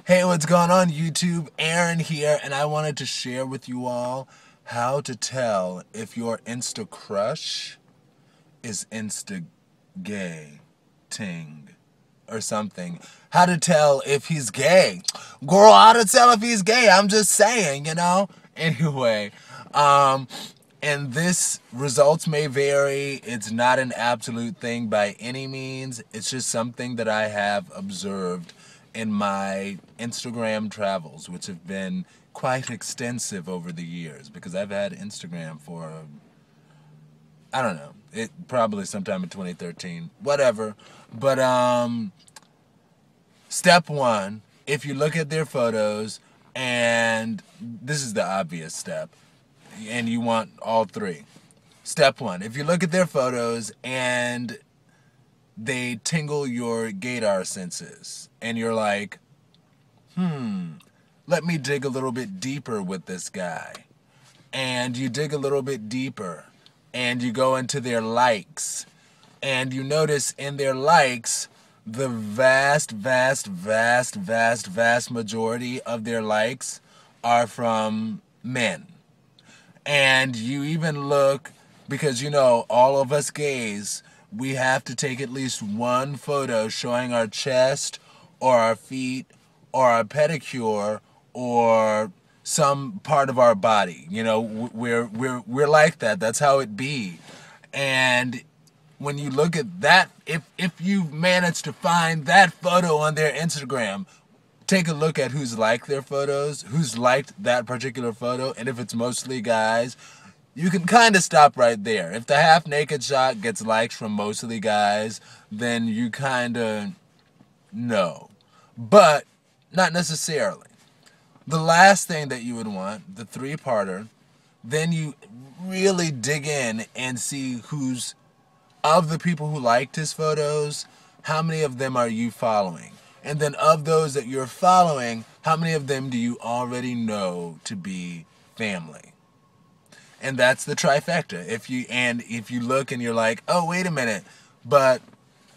Hey, what's going on YouTube? Aaron here, and I wanted to share with you all how to tell if your Insta crush is Insta gay ting or something. How to tell if he's gay. Girl, how to tell if he's gay? I'm just saying, you know? Anyway, and this results may vary. It's not an absolute thing by any means. It's just something that I have observed in my Instagram travels, which have been quite extensive over the years because I've had Instagram for, I don't know, it probably sometime in 2013, whatever. But step one, if you look at their photos, and this is the obvious step, and you want all three. Step one, if you look at their photos and they tingle your gaydar senses, and you're like, let me dig a little bit deeper with this guy. And you dig a little bit deeper, and you go into their likes, and you notice in their likes, the vast majority of their likes are from men. And you even look, because you know, all of us gays, we have to take at least one photo showing our chest or our feet or our pedicure or some part of our body. You know, we're like that. That's how it be. And when you look at that, if you manage to find that photo on their Instagram, take a look at who's liked their photos, who's liked that particular photo, and if it's mostly guys, you can kind of stop right there. If the half-naked shot gets likes from mostly guys, then you kind of know. But not necessarily. The last thing that you would want, the three-parter, then you really dig in and see who's, of the people who liked his photos, how many of them are you following? And then of those that you're following, how many of them do you already know to be family? And that's the trifecta. If you look and you're like, oh, wait a minute, but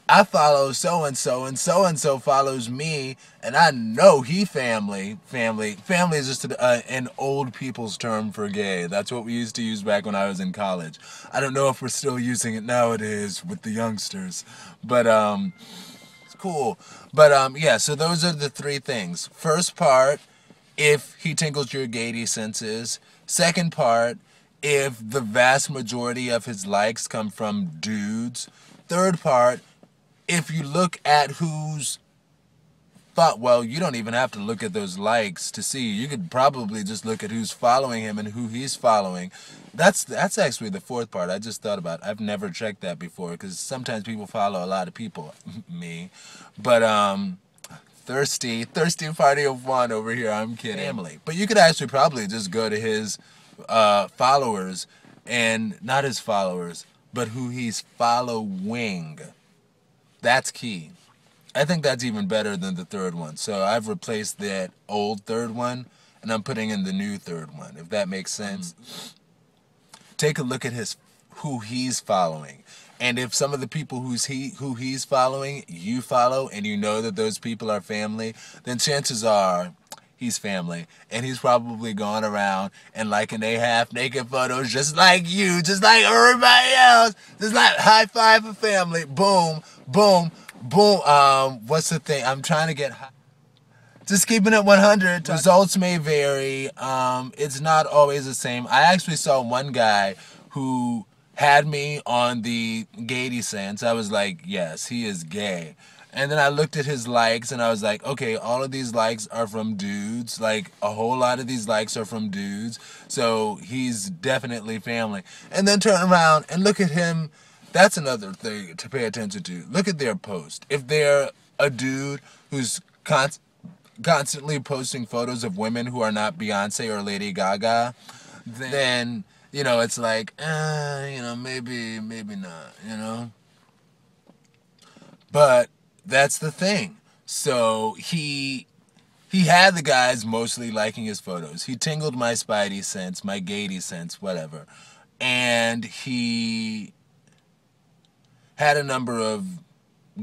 I follow so-and-so, and so-and-so follows me, and I know he family. Family is just an old people's term for gay. That's what we used to use back when I was in college. I don't know if we're still using it nowadays with the youngsters, but it's cool. But yeah, so those are the three things. First part, if he tingles your gaiety senses. Second part, if the vast majority of his likes come from dudes. Third part, if you look at who's well, you don't even have to look at those likes to see. You could probably just look at who's following him and who he's following. That's actually the fourth part. I just thought about it. I've never checked that before because sometimes people follow a lot of people. Me. But thirsty party of one over here. I'm kidding. Family. But you could actually probably just go to his followers, and not his followers, but who he's following. That's key. I think that's even better than the third one. So I've replaced that old third one, and I'm putting in the new third one, if that makes sense. Take a look at who he's following. And if some of the people who he's following, you follow, and you know that those people are family, then chances are he's family. And he's probably gone around and liking they half-naked photos just like you, just like everybody else. Just like high five for family. Boom, boom. Boom, what's the thing? I'm trying to get high. Just keeping it 100. Results may vary. It's not always the same. I actually saw one guy who had me on the gaiety sense. I was like, yes, he is gay. And then I looked at his likes and I was like, okay, all of these likes are from dudes. Like, a whole lot of these likes are from dudes. So he's definitely family. And then turn around and look at him. That's another thing to pay attention to. Look at their post. If they're a dude who's constantly posting photos of women who are not Beyonce or Lady Gaga, then you know, it's like, you know, maybe not, you know. But that's the thing. So he had the guys mostly liking his photos. He tingled my spidey sense, my gaiety sense, whatever. And he had a number of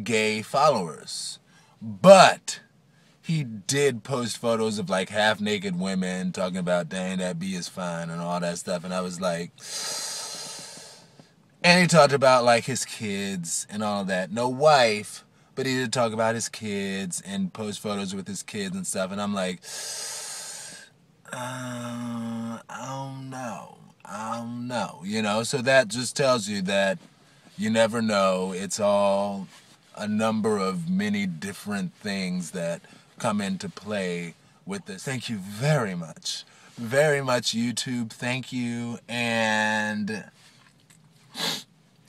gay followers. But he did post photos of like half naked women talking about, dang, that B is fine and all that stuff. And I was like, and he talked about like his kids and all that. No wife, but he did talk about his kids and post photos with his kids and stuff. And I'm like, I don't know. I don't know. You know, so that just tells you that you never know. It's all a number of many different things that come into play with this. Thank you very much. Very much, YouTube. Thank you. And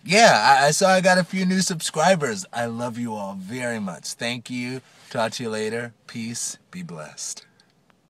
yeah, I saw I got a few new subscribers. I love you all very much. Thank you. Talk to you later. Peace. Be blessed.